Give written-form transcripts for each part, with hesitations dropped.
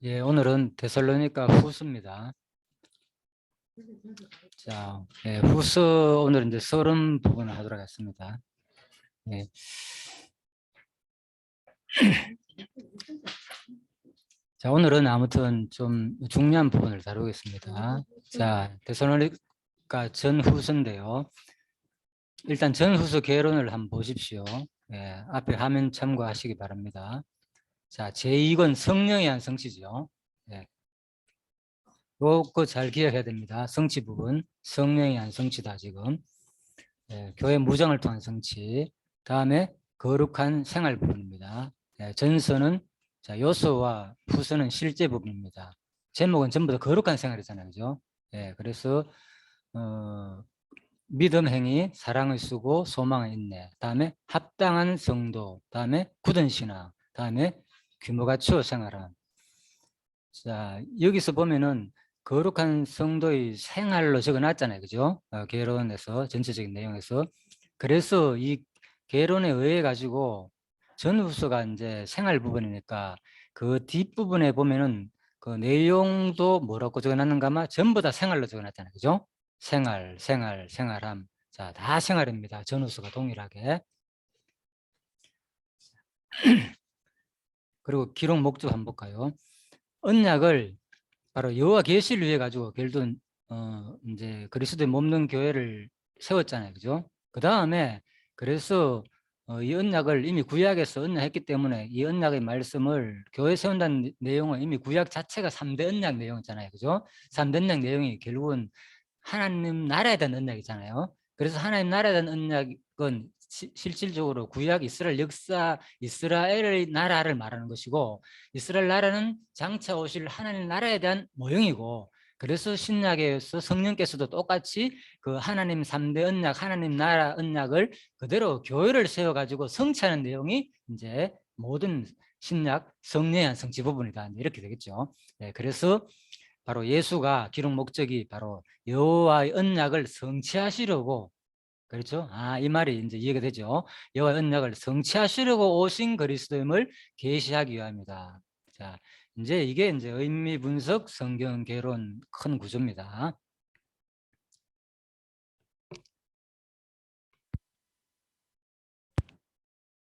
예, 오늘은 데살로니가 후서입니다. 자, 예, 후서 오늘 이제 서론 부분을 하도록 하겠습니다. 예. 자, 오늘은 아무튼 좀 중요한 부분을 다루겠습니다. 자, 데살로니가 전후서인데요. 일단 전후서 개론을 한번 보십시오. 예, 앞에 화면 참고하시기 바랍니다. 자, 제2권 성령에 대한 성취죠. 예. 요거 잘 기억해야 됩니다. 성취 부분, 성령에 대한 성취다 지금. 예, 교회 무장을 통한 성취. 다음에 거룩한 생활 부분입니다. 예, 전서는 자, 요소와 후서는 실제 부분입니다. 제목은 전부 다 거룩한 생활이잖아요, 그죠? 예, 그래서 믿음 행위, 사랑을 쓰고 소망을 인내. 다음에 합당한 성도. 다음에 굳은 신앙. 다음에 규모 갖추어 생활함. 자, 여기서 보면은 거룩한 성도의 생활로 적어놨잖아요, 그죠? 개론에서 전체적인 내용에서. 그래서 이 개론에 의해 가지고 전후서가 이제 생활 부분이니까 그 뒷부분에 보면은 그 내용도 뭐라고 적어놨는가 아마 전부 다 생활로 적어놨잖아요, 그죠? 생활, 생활, 생활함. 자, 다 생활입니다. 전후서가 동일하게. 그리고 기록 목적 한번 볼까요? 언약을 바로 여호와 계시를 위해 가지고 결론 이제 그리스도의 몸는 교회를 세웠잖아요, 그죠? 그 다음에 그래서 이 언약을 이미 구약에서 언약했기 때문에 이 언약의 말씀을 교회 세운다는 내용은 이미 구약 자체가 3대 언약 내용이잖아요, 그죠? 3대 언약 내용이 결국은 하나님 나라에 대한 언약이잖아요. 그래서 하나님 나라에 대한 언약은 실질적으로 구약 이스라엘 역사 이스라엘의 나라를 말하는 것이고 이스라엘 나라는 장차 오실 하나님 나라에 대한 모형이고 그래서 신약에서 성령께서도 똑같이 그 하나님 3대 언약 하나님 나라 언약을 그대로 교회를 세워가지고 성취하는 내용이 이제 모든 신약 성령의 성취 부분이다 이렇게 되겠죠. 네, 그래서 바로 예수가 기록 목적이 바로 여호와의 언약을 성취하시려고 그렇죠? 이 말이 이제 이해가 되죠. 여호와의 언약을 성취하시려고 오신 그리스도임을 계시하기 위함이다. 자, 이제 이게 이제 의미 분석 성경 개론 큰 구조입니다.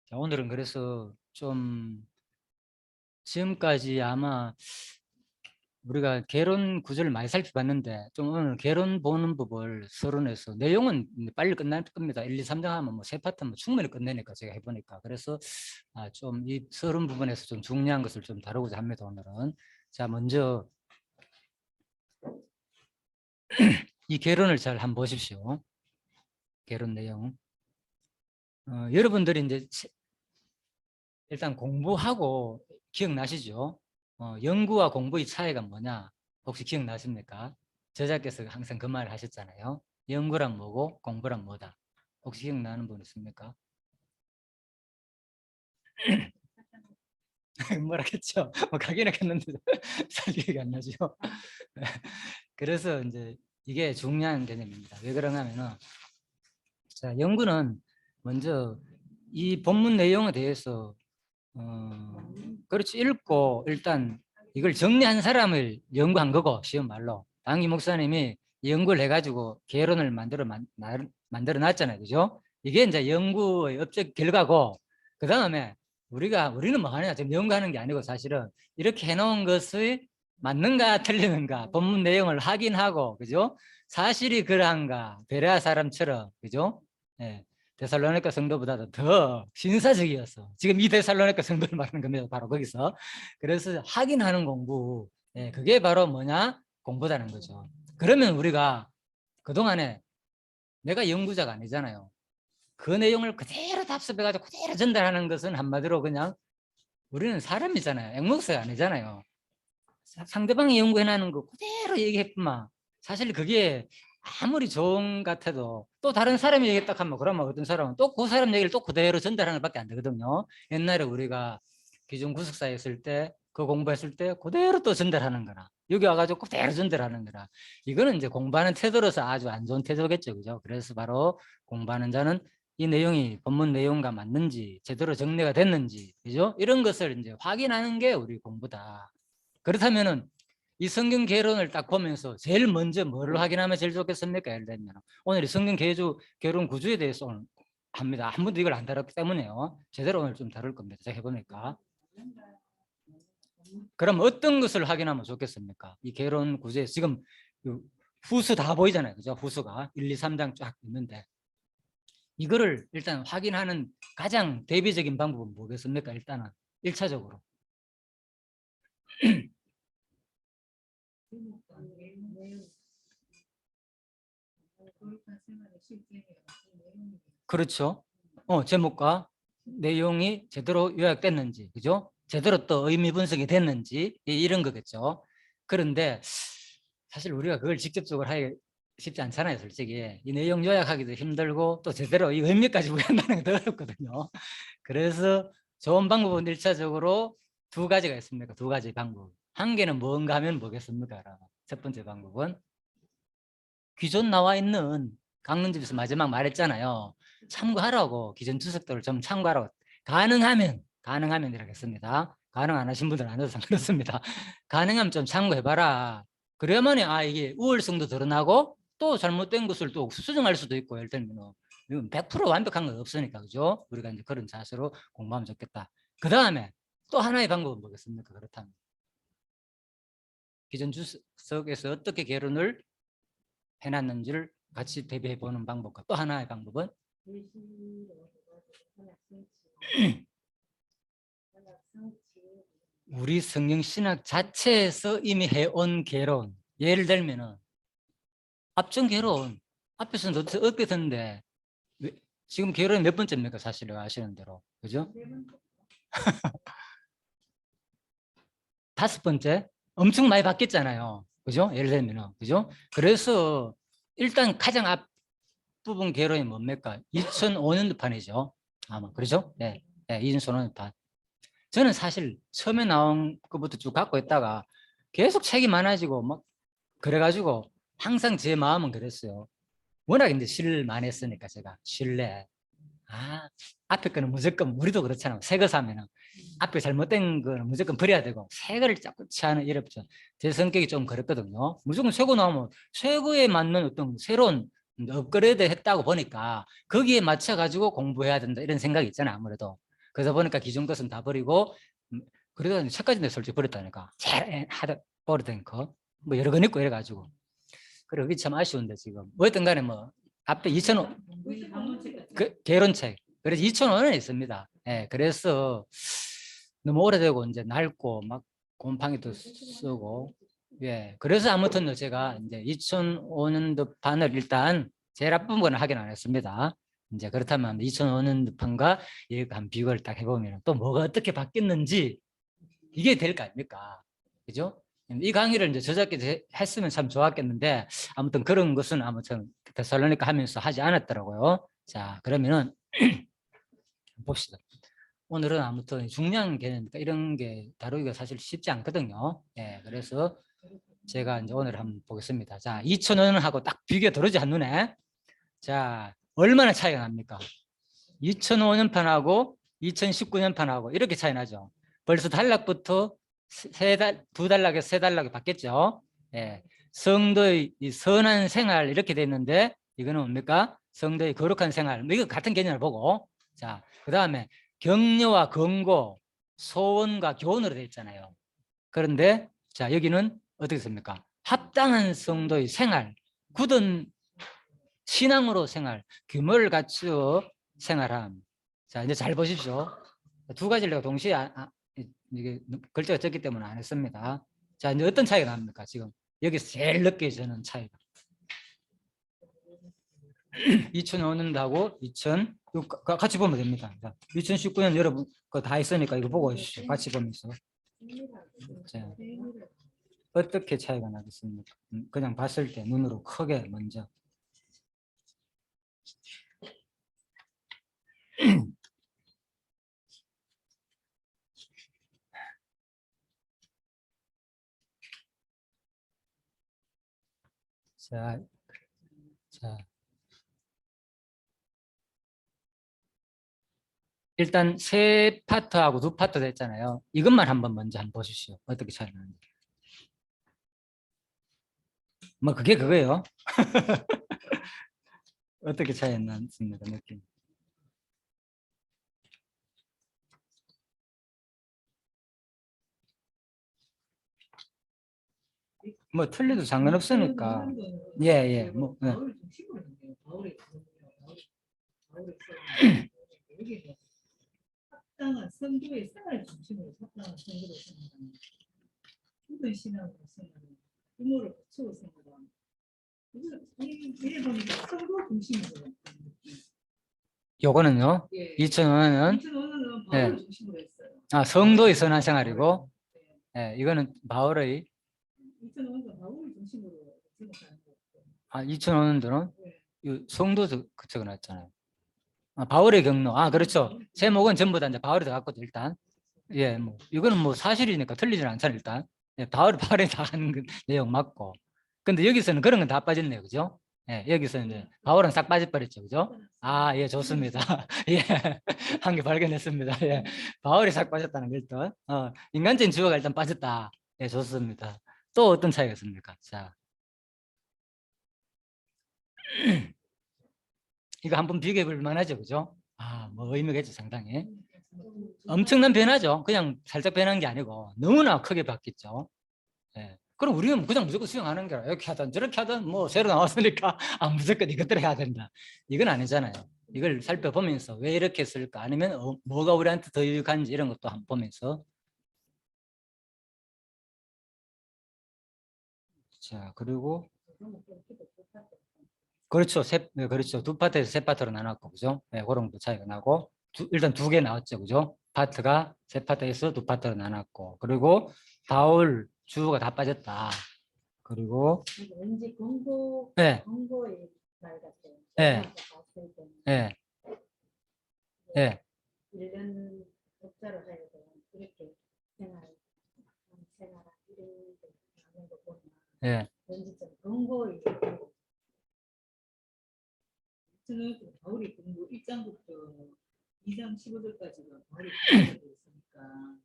자, 오늘은 그래서 좀 지금까지 아마 우리가 개론 구조를 많이 살펴봤는데 좀 오늘 개론 보는 법을 서론에서 내용은 빨리 끝날 겁니다. 1, 2, 3장 하면 뭐 세 파트 뭐 충분히 끝내니까 제가 해보니까 그래서 좀 이 서론 부분에서 좀 중요한 것을 좀 다루고자 합니다. 오늘은 자 먼저 이 개론을 잘 한번 보십시오. 개론 내용 여러분들이 이제 일단 공부하고 기억나시죠? 연구와 공부의 차이가 뭐냐? 혹시 기억나십니까? 저자께서 항상 그 말을 하셨잖아요. 연구란 뭐고 공부란 뭐다. 혹시 기억나는 분 있습니까? 뭐라겠죠? 뭐 가긴 했는데 잘 기억이 안 나죠. 그래서 이제 이게 중요한 개념입니다. 왜 그러냐면은 자, 연구는 먼저 이 본문 내용에 대해서 그렇지 읽고 일단 이걸 정리한 사람을 연구한 거고 쉬운 말로 당기 목사님이 연구를 해가지고 개론을 만들어 놨잖아요, 그죠? 이게 이제 연구의 업적 결과고 그 다음에 우리는 뭐 하냐 지금 연구하는 게 아니고 사실은 이렇게 해놓은 것이 맞는가 틀리는가 본문 내용을 확인하고 그죠? 사실이 그러한가 베레아 사람처럼 그죠? 예. 데살로니가 성도보다도 더 신사적이었어. 지금 이 데살로니가 성도를 말하는 겁니다. 바로 거기서. 그래서 확인하는 공부. 예, 그게 바로 뭐냐? 공부다는 거죠. 그러면 우리가 그동안에 내가 연구자가 아니잖아요. 그 내용을 그대로 답습해가지고 그대로 전달하는 것은 한마디로 그냥 우리는 사람이잖아요. 앵무새가 아니잖아요. 상대방이 연구해내는 거 그대로 얘기했구만. 사실 그게 아무리 좋은 것 같아도 또 다른 사람이 얘기 딱 하면 그러면 어떤 사람은 또 그 사람 얘기를 또 그대로 전달하는 것밖에 안 되거든요. 옛날에 우리가 기존 구석사에 있을 때 그 공부했을 때 그대로 또 전달하는 거나 여기 와가지고 그대로 전달하는 거나 이거는 이제 공부하는 태도로서 아주 안 좋은 태도겠죠. 그죠? 그래서 바로 공부하는 자는 이 내용이 본문 내용과 맞는지 제대로 정리가 됐는지 그죠? 이런 것을 이제 확인하는 게 우리 공부다. 그렇다면은 이 성경 개론을 딱 보면서 제일 먼저 뭐를 확인하면 제일 좋겠습니까? 예를 들면 오늘 이 성경 개론 구조에 대해서 오늘 합니다. 한 번도 이걸 안 다뤘기 때문에요. 제대로 오늘 좀 다룰 겁니다. 제가 해보니까. 그럼 어떤 것을 확인하면 좋겠습니까? 이 개론 구조에 지금 후수 다 보이잖아요. 그죠? 후수가 1, 2, 3장 쫙 있는데 이거를 일단 확인하는 가장 대비적인 방법은 뭐겠습니까? 일단은 1차적으로 그렇죠. 제목과 내용이 제대로 요약됐는지, 그죠? 제대로 또 의미 분석이 됐는지 이런 거겠죠. 그런데 사실 우리가 그걸 직접적으로 하기 쉽지 않잖아요, 솔직히. 이 내용 요약하기도 힘들고 또 제대로 이 의미까지 우연하는 게 더 어렵거든요. 그래서 좋은 방법은 1차적으로 두 가지가 있습니다. 두 가지 방법. 한 개는 뭔가 하면 뭐겠습니까? 첫 번째 방법은 기존 나와 있는 강론집에서 마지막 말했잖아요. 참고하라고 기존 주석들을 좀 참고하라고 가능하면 이라겠습니다. 가능 안 하신 분들은 안 해도 상관없습니다. 가능하면 좀 참고해봐라. 그래야만이 이게 우월성도 드러나고 또 잘못된 것을 또 수정할 수도 있고 예를 들면 100% 완벽한 건 없으니까 그죠? 우리가 이제 그런 자세로 공부하면 좋겠다. 그 다음에 또 하나의 방법은 뭐겠습니까? 그렇다면 기존 주석에서 어떻게 개론을 해놨는지를 같이 대비해 보는 방법과 또 하나의 방법은 우리 성경 신학 자체에서 이미 해온 개론 예를 들면은 앞전 개론 앞에서는 어떻게 됐는데 지금 개론이 몇 번째입니까? 사실 아시는 대로 그죠? 5번째 엄청 많이 바뀌었잖아요. 그죠? 예를 들면은 그죠? 그래서 일단 가장 앞부분 개론이 뭡니까? 2005년도 판이죠. 아마 그렇죠? 네, 네 2005년도 판. 저는 사실 처음에 나온 것부터 쭉 갖고 있다가 계속 책이 많아지고 막 그래가지고 항상 제 마음은 그랬어요. 워낙 이제 신을 많이 했으니까 제가 신뢰. 앞에 거는 무조건 우리도 그렇잖아요. 새 거 사면은 앞에 잘못된 거는 무조건 버려야 되고 새 거를 자꾸 취하는 이럽죠. 제 성격이 좀 그랬거든요. 무조건 새 거 나오면 새 거에 맞는 어떤 새로운 업그레이드 했다고 보니까 거기에 맞춰 가지고 공부해야 된다 이런 생각이 있잖아요. 아무래도 그러다 보니까 기존 것은 다 버리고 그래도 책까지 내 솔직히 버렸다니까 잘 하다 버리던 거뭐 여러 건 있고 이래가지고 그래 그게 참 아쉬운데 지금 어쨌든 간에 뭐 앞에 2005 개론책 그래서 2005년에 있습니다. 예, 그래서 너무 오래되고 이제 낡고 막 곰팡이도 쓰고 예, 그래서 아무튼 제가 이제 2005년도 판을 일단 제일 앞부분은 확인 안 했습니다. 이제 그렇다면 2005년도 판과 한 비교를 딱 해보면 또 뭐가 어떻게 바뀌었는지 이게 될 거 아닙니까? 그죠? 이 강의를 이제 저작게 했으면 참 좋았겠는데 아무튼 그런 것은 아무튼 데살로니가 하면서 하지 않았더라고요. 자, 그러면은 봅시다. 오늘은 아무튼 중요한 개념이니까 이런 게 다루기가 사실 쉽지 않거든요. 예, 그래서 제가 이제 오늘 한번 보겠습니다. 자, 2005년하고 딱 비교 들어오지 한눈에. 자, 얼마나 차이가 납니까? 2005년 판하고 2019년 판하고 이렇게 차이 나죠. 벌써 단락부터 두 단락에서 세 단락이 바뀌었죠. 예. 성도의 이 선한 생활 이렇게 돼 있는데 이거는 뭡니까? 성도의 거룩한 생활. 뭐 이거 같은 개념을 보고 자, 그다음에 격려와 권고, 소원과 교훈으로 되어 있잖아요. 그런데 자, 여기는 어떻게 씁니까? 합당한 성도의 생활, 굳은 신앙으로 생활, 규모를 갖추어 생활함. 자, 이제 잘 보십시오. 두 가지를 내가 동시에 이게 글자가 적기 때문에 안 했습니다. 자, 이제 어떤 차이가 납니까? 지금 여기서 제일 느껴지는 차이가 2005년도하고 2000 같이 보면 됩니다. 2019년 여러분 거 다 있으니까 이거 보고 오십시오. 같이 보면서 자, 어떻게 차이가 나겠습니까? 그냥 봤을 때 눈으로 크게 먼저 자, 자 일단 세 파트하고 두 파트 됐잖아요. 이것만 한번 먼저 한번 보십시오. 어떻게 차이 나는지. 뭐 그게 그거예요. 어떻게 차이 났습니까, 느낌? 뭐 틀려도 상관없으니까. 예, 예. 뭐 예. 합당한 선교의 생활 중심으로 합당한 선교를 생각하는 모든 신앙으로 생각하는 부모를 거치고 생각하는 이래 보니까 선교 중심으로 요거는요. 예. 2005년은 2005년은 예. 바울을 중심으로 했어요. 아, 성도의 선한 생활이고, 예, 이거는 바울의 2005년은 바울을 중심으로 생각하는 거예요. 아, 2005년도는 예. 성도 그쪽에 나왔잖아요. 아, 바울의 경로. 아, 그렇죠. 제목은 전부 다 이제 바울이 들어갔거든, 일단. 예, 뭐, 이거는 뭐 사실이니까 틀리지는 않잖아요, 일단. 예, 바울이 다 하는 그 내용 맞고. 근데 여기서는 그런 건 다 빠졌네요, 그죠? 예, 여기서는 이제 바울은 싹 빠져버렸죠, 그죠? 아, 예, 좋습니다. 예, 한 개 발견했습니다. 예, 바울이 싹 빠졌다는 게 일단, 인간적인 주어가 일단 빠졌다. 예, 좋습니다. 또 어떤 차이가 있습니까? 자. 이거 한번 비교해 볼 만하죠, 그죠? 아, 뭐 의미가 있죠, 상당히. 엄청난 변화죠. 그냥 살짝 변한 게 아니고 너무나 크게 바뀌었죠. 예. 그럼 우리는 그냥 무조건 수용하는 거라. 이렇게 하든 저렇게 하든 뭐 새로 나왔으니까 아, 무조건 이것대로 해야 된다. 이건 아니잖아요. 이걸 살펴보면서 왜 이렇게 했을까? 아니면 뭐가 우리한테 더 유익한지 이런 것도 한번 보면서. 자, 그리고 그렇죠. 네, 그렇죠. 두 파트에서 세 파트로 나눴고, 그죠? 네, 그런 것도 차이가 나고, 일단 두 개 나왔죠, 그죠? 파트가 세 파트에서 두 파트로 나눴고, 그리고 바울 주어가 다 빠졌다. 그리고 왠지 네, 공고의 말 같아요. 네, 네, 네, 1년 독자로 하여금 이렇게 생활 이런 데 하는 거 보면 네. 왠지 좀 공고의 저는 바울이 공부 1장부터 2장 15절까지가 바울이 공부되어 있으니까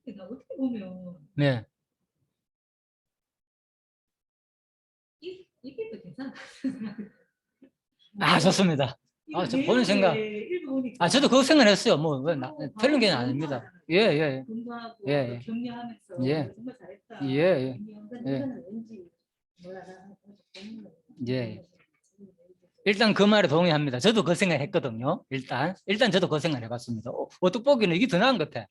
근데 나 어떻게 보면 네. 이게 더 괜찮아. 아, 좋습니다. 아, 저 보는 생각. 아, 저도 그거 생각했어요. 뭐, 틀린 게 아닙니다. 예, 예, 공부하고 예, 예. 격려하면서 예. 정말 잘했다. 예, 예. 예. 이거는 왠지 몰라 나 예. 일단 그 말에 동의합니다. 저도 그 생각 했거든요. 일단 저도 그 생각 해봤습니다. 어떻게 보기에는 이게 더 나은 것 같아.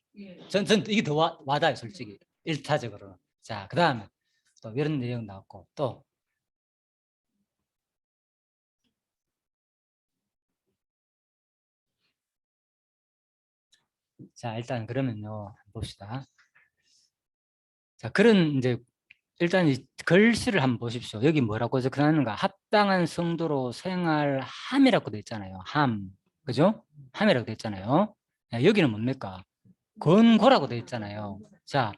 전 이게 더 와닿아요, 솔직히. 일차적으로. 자, 그 다음에 또 이런 내용 나왔고, 또. 자, 일단 그러면요. 봅시다. 자, 그런 이제 일단 이 글씨를 한번 보십시오. 여기 뭐라고 적혀놨는가? 합당한 성도로 생활함이라고 돼 있잖아요. 함. 그죠? 함이라고 돼 있잖아요. 여기는 뭡니까? 권고라고 돼 있잖아요. 자,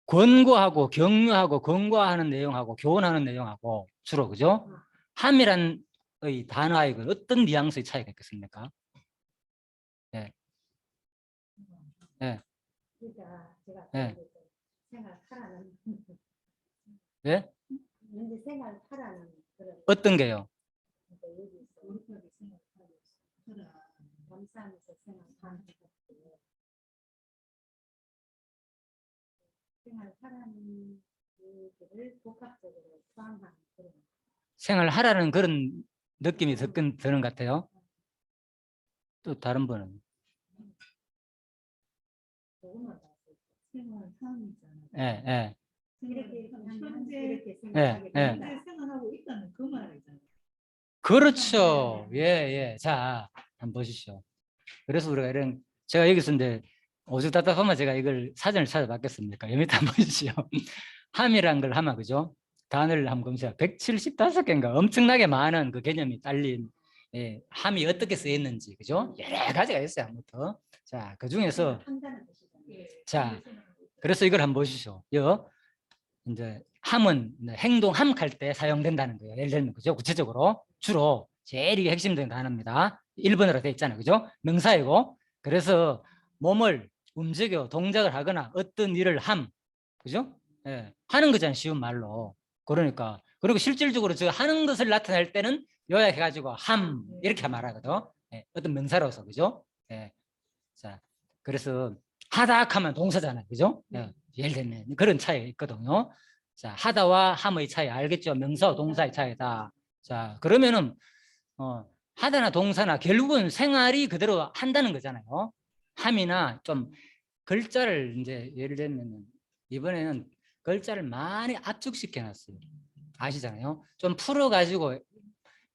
권고하고 격려하고 권고하는 내용하고 교훈하는 내용하고 주로 그죠? 함이란 의 단어의 어떤 뉘앙스의 차이가 있겠습니까? 예. 예. 예. 생활하라는 예? 왠지 생활하라는 그런 어떤 게요? 감사하면서 생활하는 생활하라는 를 복합적으로 포함하는 그런 생활하라는 그런 느낌이 드는 것 같아요. 또 다른 분은? 그것만 봤을 때 생활함이잖아요. 예, 예. 이렇게 현재 예, 생각하게 예. 현재 생활하고 있다는 그 말이잖아요. 그렇죠. 예, 예. 자, 한번 보시죠. 그래서 우리가 이런, 제가 여기서 이제 오죽 답답하면 제가 이걸 사전을 찾아봤겠습니까? 여기 한번 보시죠. 함이란 걸 하면, 그죠? 단어를 한번 검색해. 175개인가 엄청나게 많은 그 개념이 딸린 예, 함이 어떻게 쓰였는지, 그죠? 여러 가지가 있어요, 한부터. 자, 그 중에서, 자, 그래서 이걸 한번 보시죠. 이제 함은 행동 함할 때 사용된다는 거예요. 예를 들면 그죠? 구체적으로 주로 제일 이게 핵심적인 단어입니다. 1번으로 되어 있잖아요. 그죠? 명사이고 그래서 몸을 움직여 동작을 하거나 어떤 일을 함 그죠? 예, 하는 거잖아요. 쉬운 말로. 그러니까 그리고 실질적으로 저 하는 것을 나타낼 때는 요약해가지고 함 이렇게 말하거든. 예, 어떤 명사로서 그죠? 예, 자 그래서 하다 하면 동사잖아요. 그죠? 예, 예를 들면 그런 차이가 있거든요. 자 하다와 함의 차이 알겠죠? 명사와 동사의 차이다. 자 그러면은 하다나 동사나 결국은 생활이 그대로 한다는 거잖아요. 함이나 좀 글자를 이제 예를 들면 이번에는 글자를 많이 압축시켜 놨어요. 아시잖아요. 좀 풀어가지고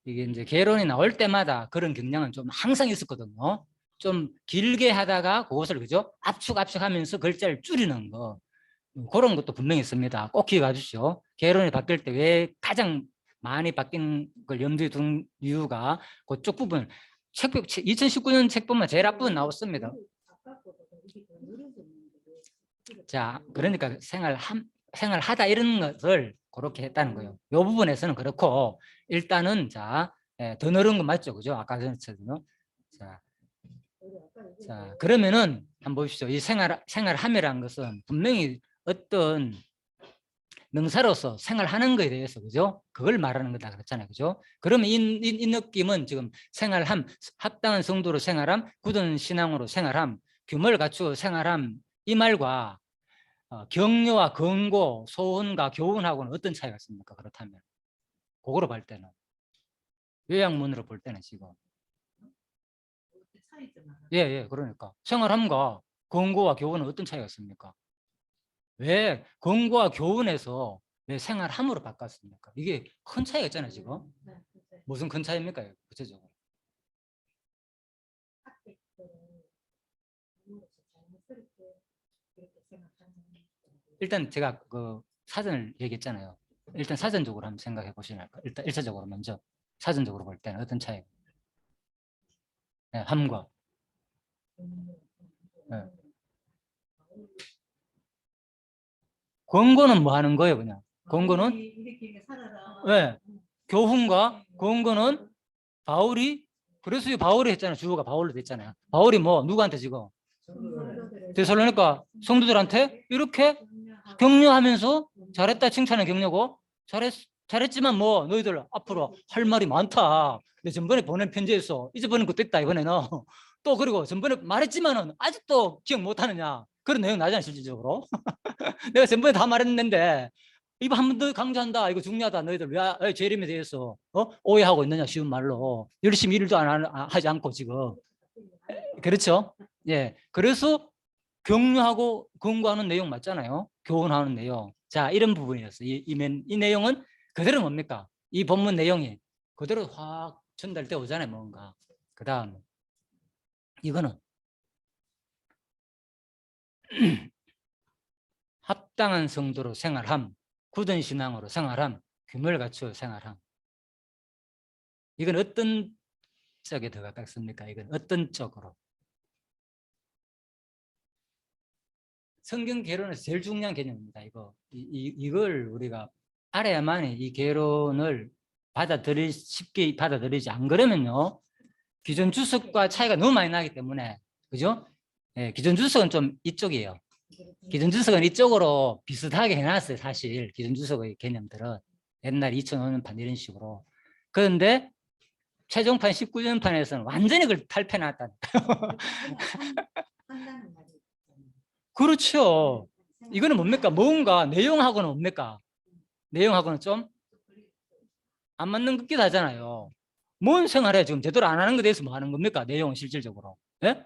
이게 이제 개론이 나올 때마다 그런 경향은 좀 항상 있었거든요. 좀 길게 하다가 그것을 그죠? 압축하면서 글자를 줄이는 거. 그런 것도 분명히 있습니다. 꼭 기억해 주십시오. 개론이 바뀔 때 왜 가장 많이 바뀐 걸 염두에 둔 이유가 그쪽 부분 2019년 책 보면 제일 앞부분 나왔습니다. 자, 그러니까 생활하다 이런 것을 그렇게 했다는 거예요. 이 부분에서는 그렇고 일단은 자, 더 늘은 건 맞죠, 그죠? 아까 전처럼요. 자, 그러면은 한번 보십시오. 이 생활함이라는 것은 분명히 어떤 명사로서 생활하는 것에 대해서 그죠? 그걸 말하는 거다 그랬잖아요, 그죠? 그러면 이 느낌은 지금 생활함, 합당한 성도로 생활함, 굳은 신앙으로 생활함, 규모를 갖추어 생활함 이 말과 격려와 권고, 소원과 교훈하고는 어떤 차이가 있습니까? 그렇다면 그거로 볼 때는 요약문으로 볼 때는 지금 예, 그러니까 생활함과 권고와 교훈은 어떤 차이가 있습니까? 왜 권고와 교훈에서 왜 생활함으로 바꿨습니까? 이게 큰 차이가 있잖아요, 지금. 무슨 큰 차이입니까? 구체적으로. 일단 제가 그 사전을 얘기했잖아요. 일단 사전적으로 한번 생각해 보시면 할까요? 일단 1차적으로 먼저 사전적으로 볼 때는 어떤 차이? 네, 함과 네. 권고는 뭐 하는 거예요, 그냥? 권고는 네. 교훈과 권고는 바울이 그래서 이 바울이 했잖아요. 주어가 바울로 됐잖아요. 바울이 뭐 누구한테 지금 데살로니가 성도들한테 이렇게 격려하면서 잘했다 칭찬의 격려고 잘했지만 뭐 너희들 앞으로 할 말이 많다. 근데 전번에 보낸 편지에서 잊어버린 것도 있다 이번에는 또 그리고 전번에 말했지만은 아직도 기억 못하느냐 그런 내용 나잖아요 실질적으로. 내가 전번에 다 말했는데 이거 한 번 더 강조한다. 이거 중요하다. 너희들 왜 재림에 대해서 오해하고 있느냐 쉬운 말로 열심히 일도 하지 않고 지금 그렇죠? 예, 그래서 격려하고 권고하는 내용 맞잖아요. 교훈하는 내용. 자, 이런 부분이었어요. 이 내용은 그대로 뭡니까? 이 본문 내용이 그대로 확 전달돼 오잖아요. 뭔가. 그 다음 이거는 합당한 성도로 생활함, 굳은 신앙으로 생활함, 규모를 갖추어 생활함. 이건 어떤 쪽에 더 가깝습니까? 이건 어떤 쪽으로? 성경 개론에서 제일 중요한 개념입니다. 이걸 우리가 알아야만 이 개론을 쉽게 받아들이지 안 그러면요 기존 주석과 차이가 너무 많이 나기 때문에 그죠? 예, 기존 주석은 좀 이쪽이에요. 기존 주석은 이쪽으로 비슷하게 해놨어요. 사실 기존 주석의 개념들은 옛날 2005년판 이런 식으로. 그런데 최종판 19년판에서는 완전히 그걸 탈피해놨다. 그렇죠. 이거는 뭡니까? 뭔가 내용하고는 뭡니까? 내용하고는 좀 안 맞는 것 같기도 하잖아요. 뭔 생활해 지금 제대로 안 하는 것에 대해서 뭐 하는 겁니까? 내용은 실질적으로. 예?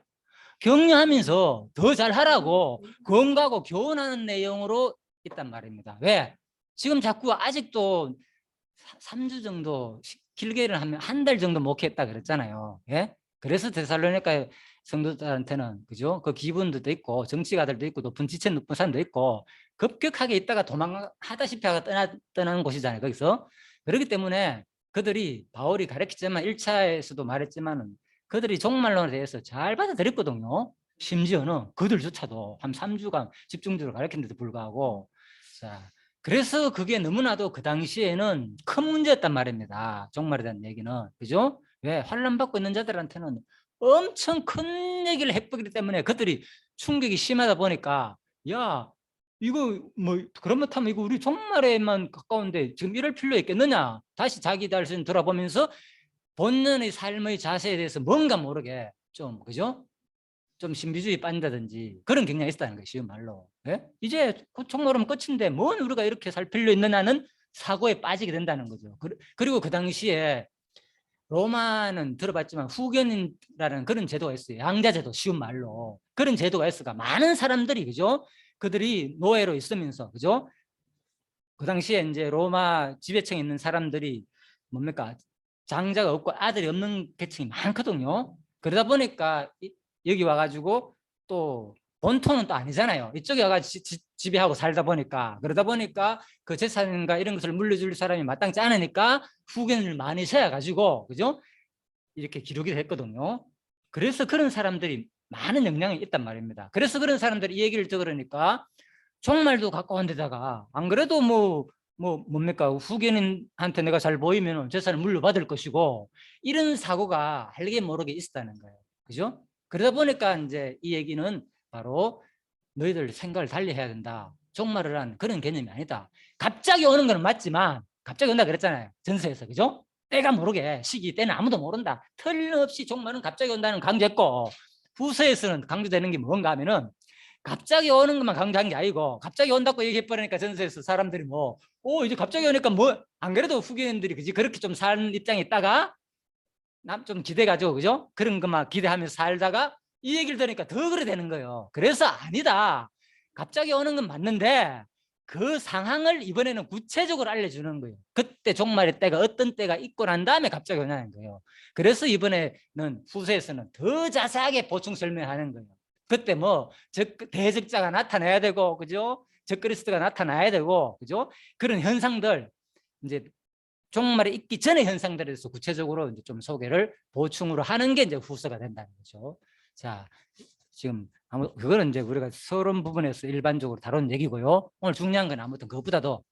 격려하면서 더 잘하라고 권고하고 교훈하는 내용으로 있단 말입니다. 왜? 지금 자꾸 아직도 3주 정도 길게는 하면 한 달 정도 목회했다 그랬잖아요. 예? 그래서 데살로니가 성도들한테는 그죠? 그 기분도 있고 정치가들도 있고 높은 지체 높은 사람도 있고 급격하게 있다가 도망하다시피 하고 떠나는 곳이잖아요. 거기서 그렇기 때문에 그들이 바울이 가르치지만 1차에서도 말했지만은 그들이 종말론에 대해서 잘 받아들였거든요. 심지어는 그들조차도 한 3주간 집중적으로 가르쳤는데도 불구하고 자 그래서 그게 너무나도 그 당시에는 큰 문제였단 말입니다. 종말에 대한 얘기는 그죠? 왜 환난받고 있는 자들한테는 엄청 큰 얘기를 해버리기 때문에 그들이 충격이 심하다 보니까 야 이거 뭐 그렇다면 이거 우리 종말에만 가까운데 지금 이럴 필요 있겠느냐? 다시 자기 자신 돌아보면서 본연의 삶의 자세에 대해서 뭔가 모르게 좀 그죠? 좀 신비주의 빠진다든지 그런 경향이 있다는 거예요. 쉬운 말로. 예? 이제 그 종말하면 끝인데 뭔 우리가 이렇게 살 필요 있느냐는 사고에 빠지게 된다는 거죠. 그리고 그 당시에 로마는 들어봤지만 후견이라는 그런 제도가 있어요. 양자제도, 쉬운 말로. 그런 제도가 있어가 많은 사람들이 그죠? 그들이 노예로 있으면서 그죠? 그 당시에 이제 로마 지배층에 있는 사람들이 뭡니까? 장자가 없고 아들이 없는 계층이 많거든요. 그러다 보니까 여기 와가지고 또 본토는 또 아니잖아요. 이쪽에 와가지고 지배하고 살다 보니까 그러다 보니까 그 재산과 이런 것을 물려줄 사람이 마땅치 않으니까 후견을 많이 세워가지고 그죠? 이렇게 기록이 됐거든요. 그래서 그런 사람들이 많은 영향이 있단 말입니다. 그래서 그런 사람들이 이 얘기를 들으니까 종말도 가까운 데다가 안 그래도 뭡니까 후견인한테 내가 잘 보이면 재산을 물려받을 것이고 이런 사고가 알게 모르게 있었다는 거예요. 그죠? 그러다 보니까 이제 이 얘기는 바로 너희들 생각을 달리 해야 된다. 종말을 한 그런 개념이 아니다. 갑자기 오는 건 맞지만 갑자기 온다 그랬잖아요. 전서에서. 그죠? 때가 모르게 시기 때는 아무도 모른다. 틀림없이 종말은 갑자기 온다는 강조했고 후서에서는 강조되는 게 뭔가 하면은 갑자기 오는 것만 강조한 게 아니고 갑자기 온다고 얘기해버리니까 전서에서 사람들이 이제 갑자기 오니까 안 그래도 후견인들이 그지 그렇게 좀 사는 입장에 있다가 남 좀 기대가지고 그죠? 그런 것만 기대하면서 살다가 이 얘기를 들으니까 더 그래 되는 거예요. 그래서 아니다. 갑자기 오는 건 맞는데 그 상황을 이번에는 구체적으로 알려주는 거예요. 그때 종말의 때가 어떤 때가 있고 난 다음에 갑자기 오냐는 거예요. 그래서 이번에는 후서에서는 더 자세하게 보충 설명하는 거예요. 그때 대적자가 나타나야 되고 그죠? 적그리스도가 나타나야 되고 그죠? 그런 현상들 이제 종말에 있기 전의 현상들에 대해서 구체적으로 이제 좀 소개를 보충으로 하는 게 이제 후서가 된다는 거죠. 자, 지금 그거는 이제 우리가 서론 부분에서 일반적으로 다룬 얘기고요. 오늘 중요한 건 아무튼 그것보다도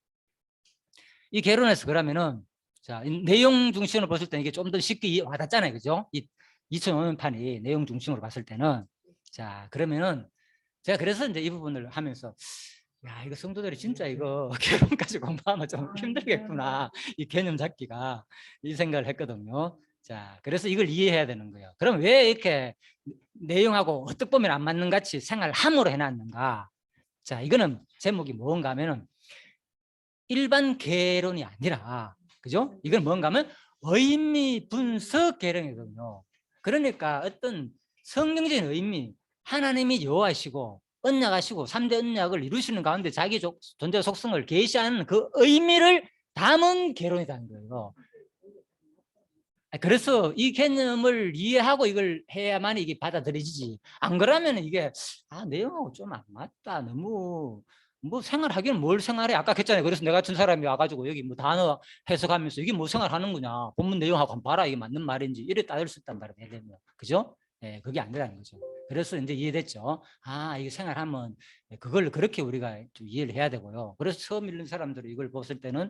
이 개론에서 그러면은 자, 내용 중심으로 봤을 때는 이게 좀 더 쉽게 와닿잖아요. 그죠? 이 2005년 판이 내용 중심으로 봤을 때는 자, 그러면은 제가 그래서 이제 이 부분을 하면서 야, 이거 성도들이 진짜 이거 개론까지 공부하면 좀 힘들겠구나. 이 개념 잡기가 이 생각을 했거든요. 자, 그래서 이걸 이해해야 되는 거예요. 그럼 왜 이렇게 내용하고 어떻게 보면 안 맞는 같이 생활함으로 해놨는가? 자, 이거는 제목이 뭔가 하면은 일반 개론이 아니라 그죠? 이건 뭔가 하면 의미 분석 개론이거든요. 그러니까 어떤 성경적인 의미, 하나님이 여호와시고 언약하시고 3대 언약을 이루시는 가운데 자기 존재 속성을 계시하는 그 의미를 담은 개론이라는 거예요. 그래서 이 개념을 이해하고 이걸 해야만 이게 받아들여지지. 안 그러면 이게 내용하고 좀 안 맞다. 너무 생활하기는 뭘 생활해? 아까 했잖아요. 그래서 내가 같은 사람이 와가지고 여기 단어 해석하면서 이게 뭐 생활하는 거냐? 본문 내용하고 한번 봐라. 이게 맞는 말인지 이래 따질 수 있단 말이에요. 그죠? 예, 그게 안 되라는 거죠. 그래서 이제 이해됐죠. 이게 생활하면 그걸 그렇게 우리가 좀 이해를 해야 되고요. 그래서 처음 읽는 사람들이 이걸 봤을 때는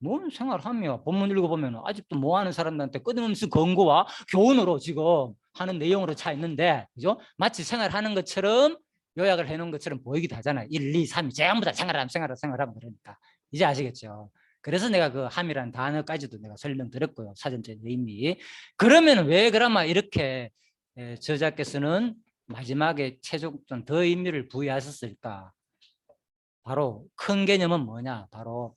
뭔 생활하며 본문 읽어보면 아직도 뭐 하는 사람들한테 끊임없이 권고와 교훈으로 지금 하는 내용으로 차 있는데 그죠? 마치 생활하는 것처럼 요약을 해놓은 것처럼 보이기도 하잖아요. 1, 2, 3 전부 다 생활하면 그러니까 이제 아시겠죠? 그래서 내가 그 함이라는 단어까지도 내가 설명드렸고요. 사전적 의미. 그러면 왜 그러면 이렇게 저자께서는 마지막에 최종적인 더 의미를 부여하셨을까? 바로 큰 개념은 뭐냐? 바로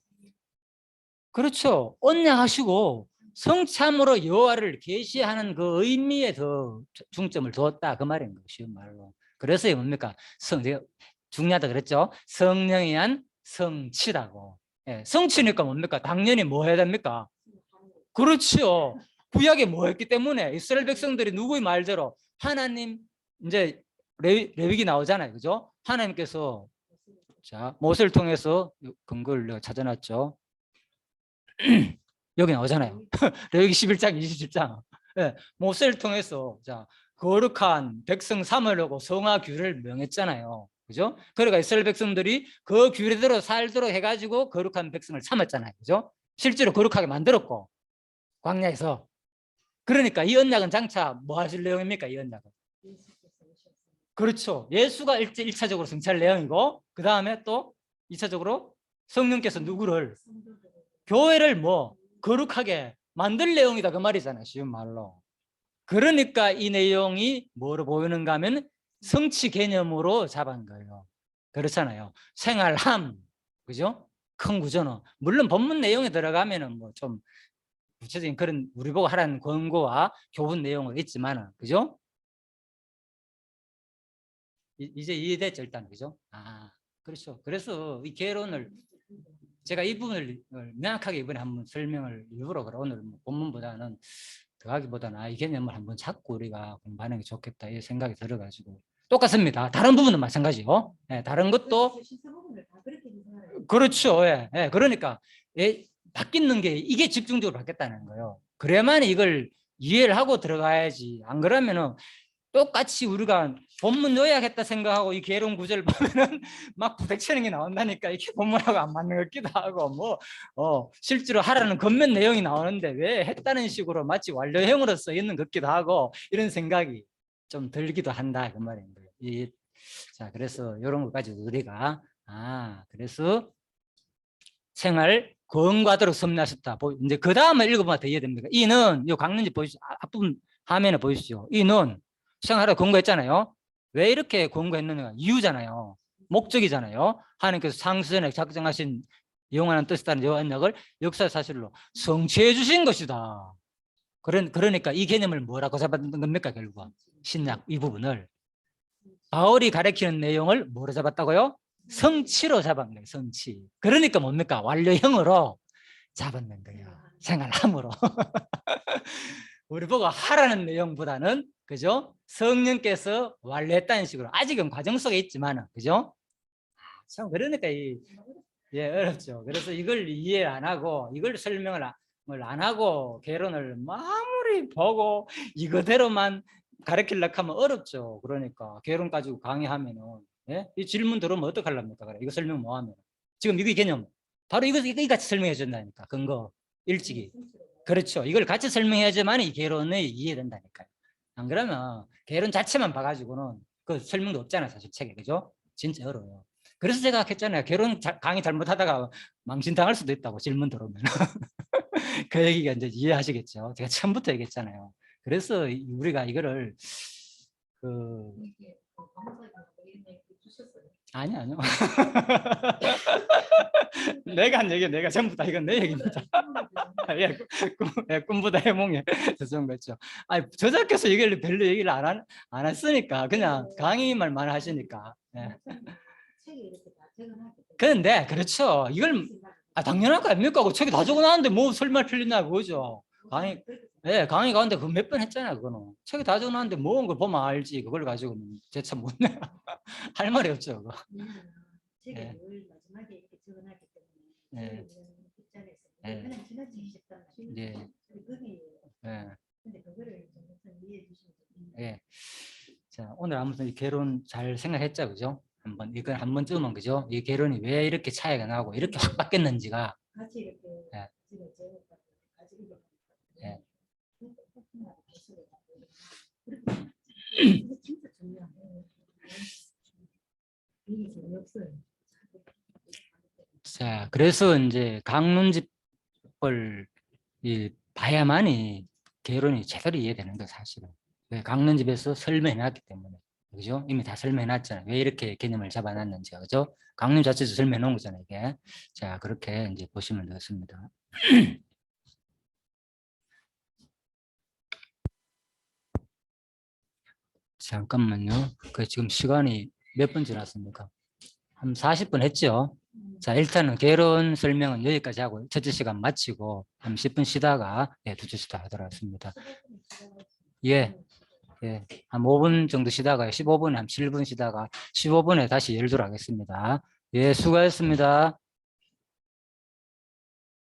그렇죠. 언약하시고 성참으로 여호와를 계시하는 그 의미에 더 중점을 두었다 그 말인 거예요. 쉬운 말로. 그래서 뭡니까? 중요하다 그랬죠. 성령에 의한 성취라고. 예, 성취니까 뭡니까? 당연히 뭐 해야 됩니까? 그렇죠. 구약에 뭐 했기 때문에 이스라엘 백성들이 누구의 말대로 하나님 이제 레위기 나오잖아요. 그죠? 하나님께서 자, 모세를 통해서 근거를 내가 찾아놨죠. 여기 나오잖아요. 레위기 11장 27장. 예, 모세를 통해서 자, 거룩한 백성 삼으려고 성화 규례를 명했잖아요. 그죠? 그러니까 이스라엘 백성들이 그 규례대로 살도록 해가지고 거룩한 백성을 삼았잖아요. 그죠? 실제로 거룩하게 만들었고 광야에서. 그러니까 이 언약은 장차 뭐 하실 내용입니까? 이 언약은. 그렇죠. 예수가 1차적으로 성취할 내용이고 그 다음에 또 2차적으로 성령께서 누구를 교회를 뭐 거룩하게 만들 내용이다 그 말이잖아요. 쉬운 말로. 그러니까 이 내용이 뭐로 보이는가 하면 성취 개념으로 잡은 거예요. 그렇잖아요. 생활함, 그죠? 큰 구조는 물론 본문 내용에 들어가면은 뭐 좀 구체적인 그런 우리 보고 하라는 권고와 교훈 내용은 있지만은, 그죠? 이제 이해됐죠 일단, 그죠? 아, 그렇죠. 그래서 이 개론을 제가 이 부분을 명확하게 이번에 한번 설명을 일부러 그래 오늘 뭐 본문보다는 더 하기보다는 이 개념을 한번 잡고 우리가 공부하는 게 좋겠다 이 생각이 들어가지고 똑같습니다. 다른 부분은 마찬가지요. 예, 다른 것도 그렇죠. 예, 예, 그러니까 바뀌는 게 이게 집중적으로 바뀌었다는 거예요. 그래야만 이걸 이해를 하고 들어가야지. 안 그러면은 똑같이 우리가 본문 요약했다 생각하고 이 개론 구절을 보면은 막 부대치는 게 나온다니까 이게 본문하고 안 맞는 것 같기도 하고 뭐 실제로 하라는 겉면 내용이 나오는데 왜 했다는 식으로 마치 완료형으로 써 있는 것 같기도 하고 이런 생각이 좀 들기도 한다 그 말인 거예요. 자, 그래서 이런 것까지 우리가 그래서 생활 건과도록 섭리하셨다. 이제 그 다음에 읽어보면 더 이해됩니다. 이는 이 강론지 보시죠. 앞부분 화면에 보이시죠. 이는 생활을 권고했잖아요. 왜 이렇게 권고했느냐? 이유잖아요. 목적이잖아요. 하나님께서 상수전에 작정하신 영원한 뜻에 따른 언약을 역사 사실로 성취해 주신 것이다. 그러니까 이 개념을 뭐라고 잡았던 겁니까? 결국 신약 이 부분을 바울이 가르치는 내용을 뭐로 잡았다고요? 성취로 잡은 거예요. 성취. 그러니까 뭡니까? 완료형으로 잡았는 거예요. 생활함으로. 우리 보고 하라는 내용보다는 그죠? 성령께서 완료했다는 식으로 아직은 과정 속에 있지만 그죠? 참 그러니까 어렵죠. 그래서 이걸 이해 안 하고 이걸 설명을 안 하고 개론을 아무리 보고 이거대로만 가르치려고 하면 어렵죠. 그러니까 개론 가지고 강의하면은 이 질문 들어오면 어떡하려니까 그래. 이거 설명 뭐 하면 지금 이게 개념 바로 이거 같이 설명해 준다니까. 근거 일찍이. 그렇죠. 이걸 같이 설명해야지만 이 개론이 이해된다니까요. 안 그러면 개론 자체만 봐가지고는 그 설명도 없잖아요. 사실 책에. 그죠? 진짜 어려워요. 그래서 제가 했잖아요. 개론 강의 잘못하다가 망신당할 수도 있다고 질문 들어오면. 그 얘기가 이제 이해하시겠죠. 제가 처음부터 얘기했잖아요. 그래서 우리가 이거를 아니요. 내가 한 얘기 내가 전부 다 이건 내 얘기입니다. 꿈보다 해몽에 좋은 거죠. 저자께서 이걸 별로 얘기를 안 했으니까 그냥 강의만 하시니까. 그런데 그렇죠. 이걸 당연한 거 아닙니까? 그 책이 다 적어놨는데 뭐 설명 틀리냐고 그죠? 강의 가운데 그 몇 번 했잖아요. 그거는 책이 다 적어놨는데 뭐 그걸 보면 알지. 그걸 가지고 제차 못내 할 말이 없죠. 그거. 자, 오늘 아무튼 이 개론 잘 생각했죠, 그죠? 이건 한 번쯤은 그죠? 이 개론이 왜 이렇게 차이가 나고 이렇게 확 바뀌었는지가 자, 그래서 이제 강론집을 봐야만이 개론이 제대로 이해되는 거 사실은. 강론집에서 설명해놨기 때문에. 그죠? 이미 다 설명해놨잖아요. 왜 이렇게 개념을 잡아놨는지가. 그죠? 강론 자체도 설명해놓은 거잖아요, 이게. 자, 그렇게 이제 보시면 되겠습니다. 잠깐만요. 지금 시간이 몇 분 지났습니까? 한 40분 했죠? 자, 일단은 개론 설명은 여기까지 하고 첫째 시간 마치고 한 10분 쉬다가 둘째 시간 하도록 하겠습니다. 한 5분 정도 쉬다가 15분에 한 7분 쉬다가 15분에 다시 열도록 하겠습니다. 수고하셨습니다.